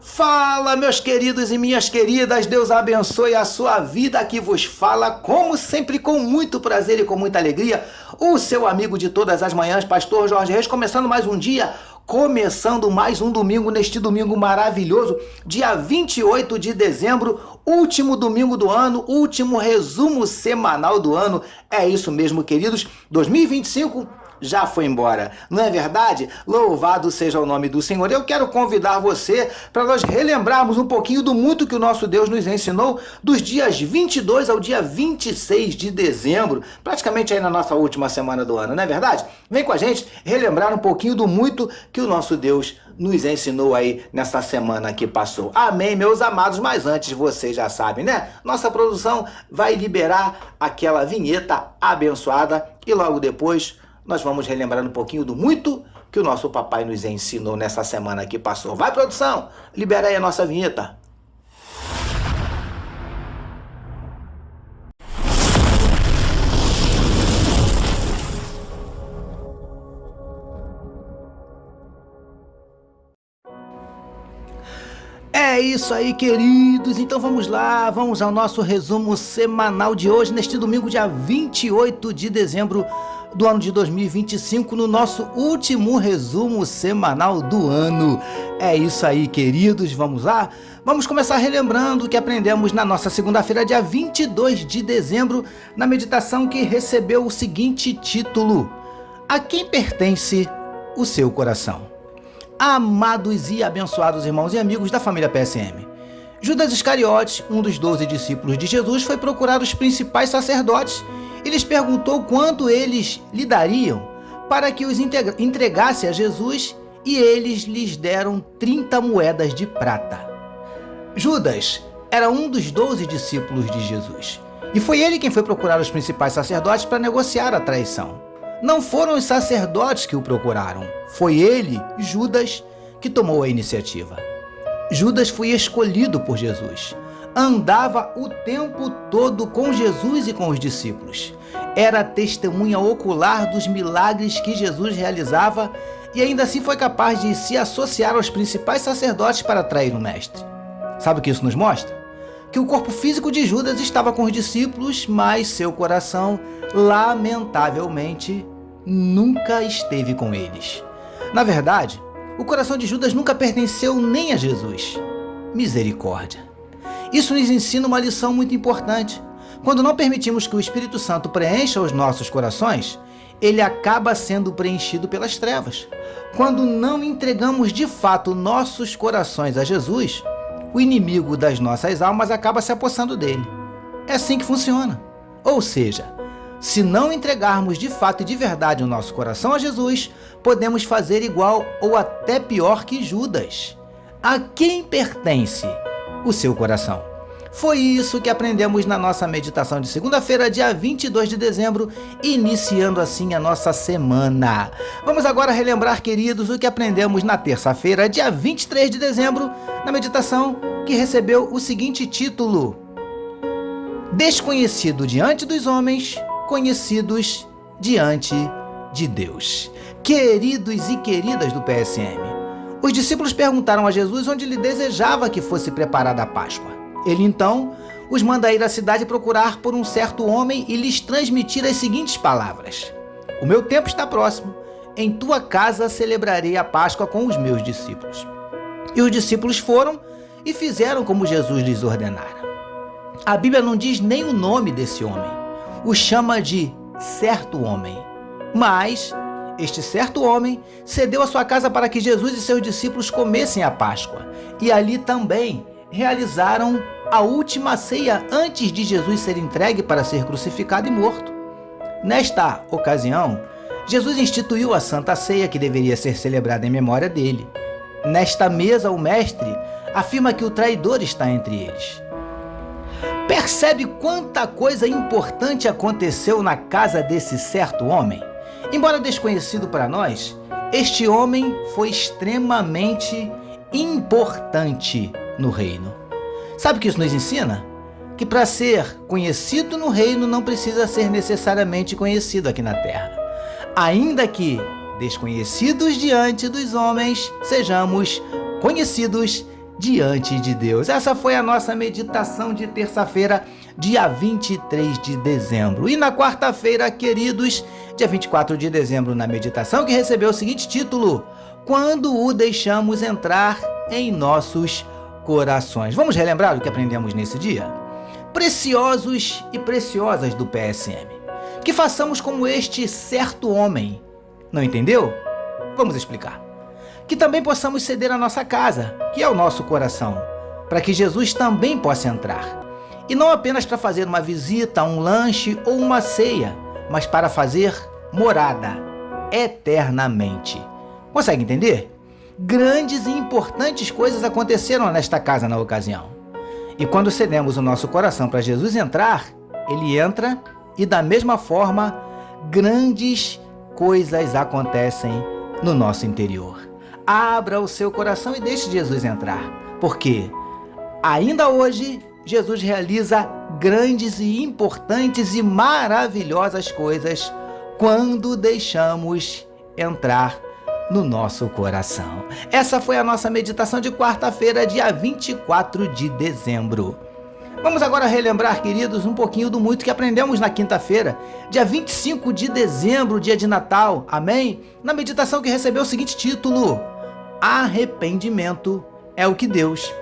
Fala, meus queridos e minhas queridas, Deus abençoe a sua vida. Aqui vos fala, como sempre, com muito prazer e com muita alegria, o seu amigo de todas as manhãs, Pastor Jorge Reis, começando mais um dia, começando mais um domingo, neste domingo maravilhoso, dia 28 de dezembro, último domingo do ano, último resumo semanal do ano. É isso mesmo, queridos, 2025 já foi embora, não é verdade? Louvado seja o nome do Senhor. Eu quero convidar você para nós relembrarmos um pouquinho do muito que o nosso Deus nos ensinou dos dias 22 ao dia 26 de dezembro, praticamente aí na nossa última semana do ano, não é verdade? Vem com a gente relembrar um pouquinho do muito que o nosso Deus nos ensinou aí nessa semana que passou. Amém, meus amados, mas antes vocês já sabem, né? Nossa produção vai liberar aquela vinheta abençoada e logo depois nós vamos relembrar um pouquinho do muito que o nosso papai nos ensinou nessa semana que passou. Vai, produção! Libera aí a nossa vinheta. É isso aí, queridos. Então vamos lá, vamos ao nosso resumo semanal de hoje, neste domingo, dia 28 de dezembro do ano de 2025, no nosso último resumo semanal do ano. É isso aí, queridos, vamos lá? Vamos começar relembrando o que aprendemos na nossa segunda-feira, dia 22 de dezembro, na meditação que recebeu o seguinte título: A quem pertence o seu coração? Amados e abençoados irmãos e amigos da família PSM, Judas Iscariotes, um dos 12 discípulos de Jesus, foi procurar os principais sacerdotes e lhes perguntou quanto eles lhe dariam para que os entregasse a Jesus, e eles lhes deram 30 moedas de prata. Judas era um dos 12 discípulos de Jesus, e foi ele quem foi procurar os principais sacerdotes para negociar a traição. Não foram os sacerdotes que o procuraram, foi ele, Judas, que tomou a iniciativa. Judas foi escolhido por Jesus. Andava o tempo todo com Jesus e com os discípulos. Era testemunha ocular dos milagres que Jesus realizava e ainda assim foi capaz de se associar aos principais sacerdotes para trair o mestre. Sabe o que isso nos mostra? Que o corpo físico de Judas estava com os discípulos, mas seu coração, lamentavelmente, nunca esteve com eles. Na verdade, o coração de Judas nunca pertenceu nem a Jesus. Misericórdia. Isso nos ensina uma lição muito importante. Quando não permitimos que o Espírito Santo preencha os nossos corações, ele acaba sendo preenchido pelas trevas. Quando não entregamos de fato nossos corações a Jesus, o inimigo das nossas almas acaba se apossando dele. É assim que funciona. Ou seja, se não entregarmos de fato e de verdade o nosso coração a Jesus, podemos fazer igual ou até pior que Judas. A quem pertence o seu coração? Foi isso que aprendemos na nossa meditação de segunda-feira, dia 22 de dezembro, iniciando assim a nossa semana. Vamos agora relembrar, queridos, o que aprendemos na terça-feira, dia 23 de dezembro, na meditação que recebeu o seguinte título: Desconhecido diante dos homens, conhecidos diante de Deus. Queridos e queridas do PSM, os discípulos perguntaram a Jesus onde ele desejava que fosse preparada a Páscoa. Ele então os manda ir à cidade procurar por um certo homem e lhes transmitir as seguintes palavras: O meu tempo está próximo, em tua casa celebrarei a Páscoa com os meus discípulos. E os discípulos foram e fizeram como Jesus lhes ordenara. A Bíblia não diz nem o nome desse homem, o chama de certo homem. Mas este certo homem cedeu a sua casa para que Jesus e seus discípulos comessem a Páscoa, e ali também realizaram a última ceia antes de Jesus ser entregue para ser crucificado e morto. Nesta ocasião, Jesus instituiu a Santa Ceia, que deveria ser celebrada em memória dele. Nesta mesa, o mestre afirma que o traidor está entre eles. Percebe quanta coisa importante aconteceu na casa desse certo homem? Embora desconhecido para nós, este homem foi extremamente importante no reino. Sabe o que isso nos ensina? Que para ser conhecido no reino não precisa ser necessariamente conhecido aqui na terra. Ainda que desconhecidos diante dos homens, sejamos conhecidos diante de Deus. Essa foi a nossa meditação de terça-feira, dia 23 de dezembro. E na quarta-feira, queridos, dia 24 de dezembro, na meditação que recebeu o seguinte título: Quando o deixamos entrar em nossos corações. Vamos relembrar o que aprendemos nesse dia? Preciosos e preciosas do PSM, que façamos como este certo homem. Não entendeu? Vamos explicar. Que também possamos ceder a nossa casa, que é o nosso coração, para que Jesus também possa entrar. E não apenas para fazer uma visita, um lanche ou uma ceia, mas para fazer morada, eternamente. Consegue entender? Grandes e importantes coisas aconteceram nesta casa na ocasião. E quando cedemos o nosso coração para Jesus entrar, ele entra e da mesma forma, grandes coisas acontecem no nosso interior. Abra o seu coração e deixe Jesus entrar, porque ainda hoje Jesus realiza grandes e importantes e maravilhosas coisas quando deixamos entrar no nosso coração. Essa foi a nossa meditação de quarta-feira, dia 24 de dezembro. Vamos agora relembrar, queridos, um pouquinho do muito que aprendemos na quinta-feira, dia 25 de dezembro, dia de Natal, amém? Na meditação que recebeu o seguinte título: Arrependimento é o que Deus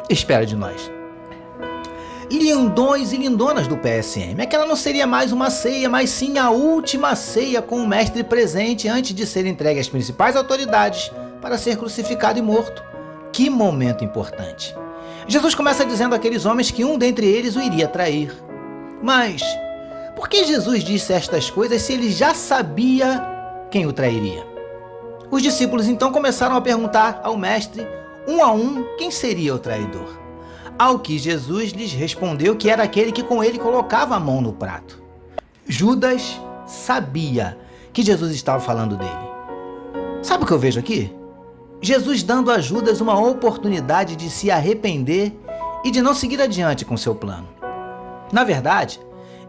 espera de nós. Lindões e lindonas do PSM, aquela não seria mais uma ceia, mas sim a última ceia com o mestre presente antes de ser entregue às principais autoridades para ser crucificado e morto. Que momento importante! Jesus começa dizendo àqueles homens que um dentre eles o iria trair. Mas por que Jesus disse estas coisas se ele já sabia quem o trairia? Os discípulos então começaram a perguntar ao mestre, um a um, quem seria o traidor. Ao que Jesus lhes respondeu que era aquele que com ele colocava a mão no prato. Judas sabia que Jesus estava falando dele. Sabe o que eu vejo aqui? Jesus dando a Judas uma oportunidade de se arrepender e de não seguir adiante com seu plano. Na verdade,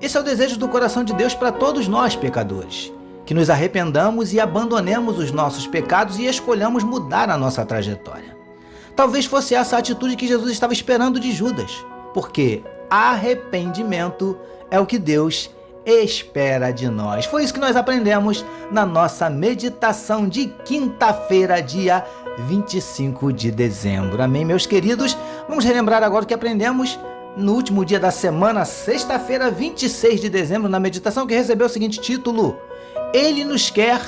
esse é o desejo do coração de Deus para todos nós, pecadores, que nos arrependamos e abandonemos os nossos pecados e escolhamos mudar a nossa trajetória. Talvez fosse essa a atitude que Jesus estava esperando de Judas, porque arrependimento é o que Deus espera de nós. Foi isso que nós aprendemos na nossa meditação de quinta-feira, dia 25 de dezembro. Amém, meus queridos? Vamos relembrar agora o que aprendemos no último dia da semana, sexta-feira, 26 de dezembro, na meditação que recebeu o seguinte título: Ele nos quer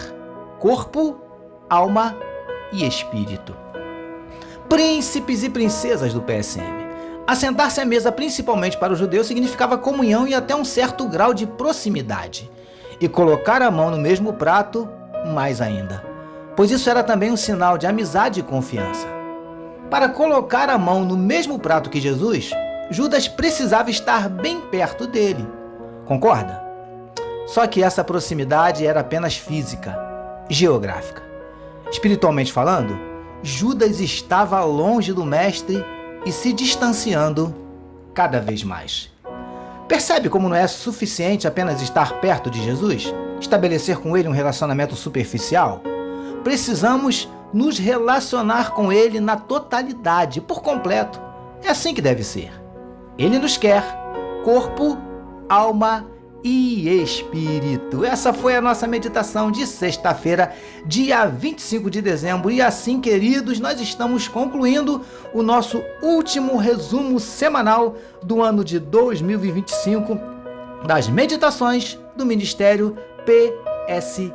corpo, alma e espírito. Príncipes e princesas do PSM. Assentar-se à mesa, principalmente para os judeus, significava comunhão e até um certo grau de proximidade. E colocar a mão no mesmo prato, mais ainda, pois isso era também um sinal de amizade e confiança. Para colocar a mão no mesmo prato que Jesus, Judas precisava estar bem perto dele. Concorda? Só que essa proximidade era apenas física, geográfica. Espiritualmente falando, Judas estava longe do mestre e se distanciando cada vez mais. Percebe como não é suficiente apenas estar perto de Jesus? Estabelecer com ele um relacionamento superficial? Precisamos nos relacionar com ele na totalidade, por completo. É assim que deve ser. Ele nos quer corpo, alma e espírito. Essa foi a nossa meditação de sexta-feira, dia 25 de dezembro. E assim, queridos, nós estamos concluindo o nosso último resumo semanal do ano de 2025 das meditações do Ministério PSM,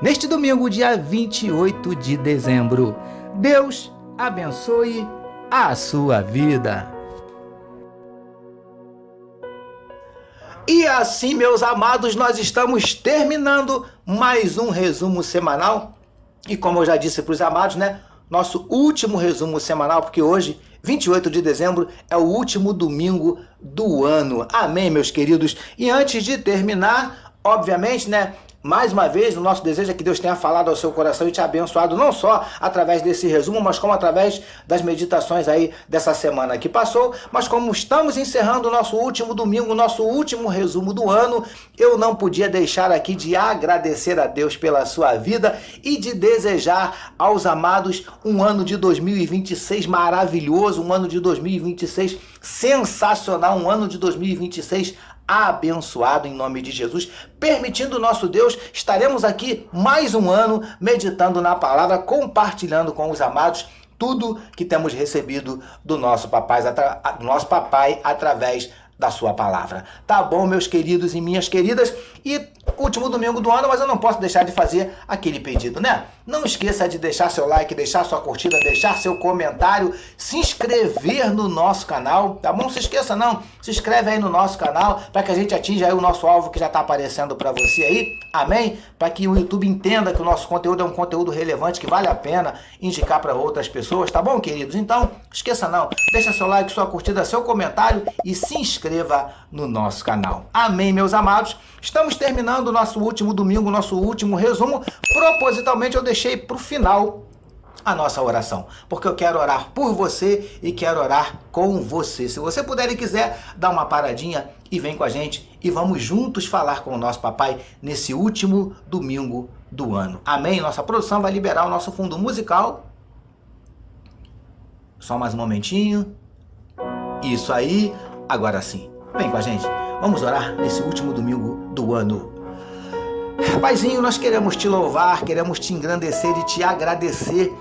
neste domingo, dia 28 de dezembro. Deus abençoe a sua vida. E assim, meus amados, nós estamos terminando mais um resumo semanal. E como eu já disse para os amados, né? Nosso último resumo semanal, porque hoje, 28 de dezembro, é o último domingo do ano. Amém, meus queridos? E antes de terminar, obviamente, né? Mais uma vez, o nosso desejo é que Deus tenha falado ao seu coração e te abençoado, não só através desse resumo, mas como através das meditações aí dessa semana que passou. Mas como estamos encerrando o nosso último domingo, o nosso último resumo do ano, eu não podia deixar aqui de agradecer a Deus pela sua vida e de desejar aos amados um ano de 2026 maravilhoso, um ano de 2026 sensacional, um ano de 2026 abençoado em nome de Jesus. Permitindo o nosso Deus, estaremos aqui mais um ano meditando na palavra, compartilhando com os amados tudo que temos recebido do nosso papai através da sua palavra. Tá bom, meus queridos e minhas queridas? E último domingo do ano, mas eu não posso deixar de fazer aquele pedido, né? Não esqueça de deixar seu like, deixar sua curtida, deixar seu comentário, se inscrever no nosso canal, tá bom? Não se esqueça não, se inscreve aí no nosso canal para que a gente atinja aí o nosso alvo que já tá aparecendo para você aí, amém? Para que o YouTube entenda que o nosso conteúdo é um conteúdo relevante, que vale a pena indicar para outras pessoas, tá bom, queridos? Então, esqueça não, deixa seu like, sua curtida, seu comentário e se inscreva no nosso canal. Amém, meus amados? Estamos terminando o nosso último domingo, nosso último resumo. Propositalmente eu deixei para o final a nossa oração, porque eu quero orar por você e quero orar com você. Se você puder e quiser, dá uma paradinha e vem com a gente e vamos juntos falar com o nosso papai nesse último domingo do ano. Amém? Nossa produção vai liberar o nosso fundo musical. Só mais um momentinho. Isso aí. Agora sim. Vem com a gente. Vamos orar nesse último domingo do ano. Paizinho, nós queremos te louvar, queremos te engrandecer e te agradecer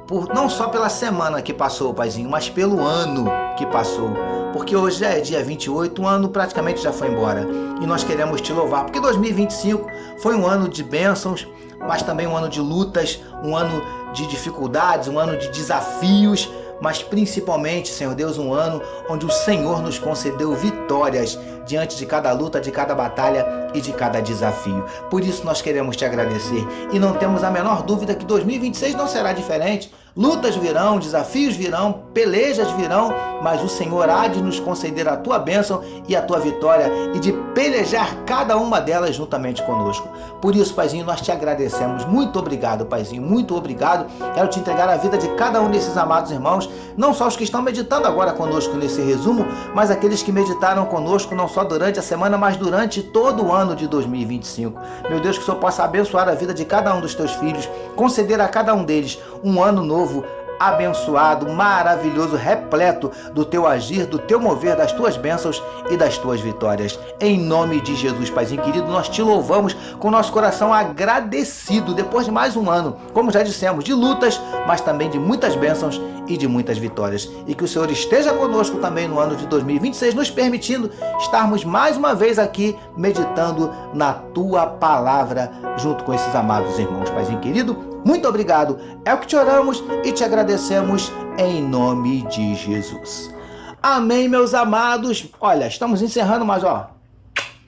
por não só pela semana que passou, Paizinho, mas pelo ano que passou. Porque hoje já é dia 28, o ano praticamente já foi embora. E nós queremos te louvar, porque 2025 foi um ano de bênçãos, mas também um ano de lutas, um ano de dificuldades, um ano de desafios, mas principalmente, Senhor Deus, um ano onde o Senhor nos concedeu vitórias diante de cada luta, de cada batalha e de cada desafio. Por isso nós queremos te agradecer e não temos a menor dúvida que 2026 não será diferente. Lutas virão, desafios virão, pelejas virão, mas o Senhor há de nos conceder a tua bênção e a tua vitória e de pelejar cada uma delas juntamente conosco. Por isso, Paizinho, nós te agradecemos. Muito obrigado, Paizinho, muito obrigado. Quero te entregar a vida de cada um desses amados irmãos, não só os que estão meditando agora conosco nesse resumo, mas aqueles que meditaram conosco não só durante a semana, mas durante todo o ano de 2025. Meu Deus, que o Senhor possa abençoar a vida de cada um dos teus filhos, conceder a cada um deles um ano novo, abençoado, maravilhoso, repleto do teu agir, do teu mover, das tuas bênçãos e das tuas vitórias. Em nome de Jesus, Paizinho querido, nós te louvamos com nosso coração agradecido depois de mais um ano, como já dissemos, de lutas, mas também de muitas bênçãos e de muitas vitórias. E que o Senhor esteja conosco também no ano de 2026, nos permitindo estarmos mais uma vez aqui meditando na tua palavra junto com esses amados irmãos. Paizinho querido, muito obrigado, é o que te oramos e te agradecemos em nome de Jesus. Amém, meus amados. Olha, estamos encerrando, mas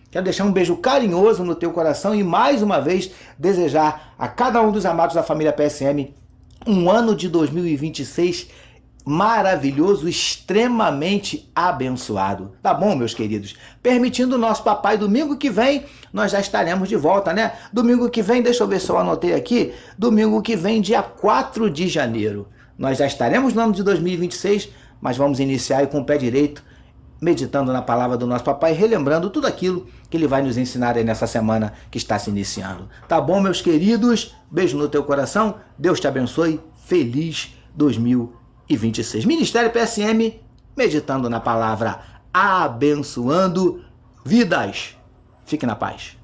quero deixar um beijo carinhoso no teu coração e mais uma vez desejar a cada um dos amados da família PSM um ano de 2026 maravilhoso, extremamente abençoado. Tá bom, meus queridos? Permitindo o nosso papai, domingo que vem, nós já estaremos de volta, né? Domingo que vem, deixa eu ver se eu anotei aqui, domingo que vem, dia 4 de janeiro. Nós já estaremos no ano de 2026, mas vamos iniciar com o pé direito, meditando na palavra do nosso papai, relembrando tudo aquilo que ele vai nos ensinar aí nessa semana que está se iniciando. Tá bom, meus queridos? Beijo no teu coração, Deus te abençoe, feliz 2026. Ministério PSM, meditando na palavra, abençoando vidas. Fique na paz.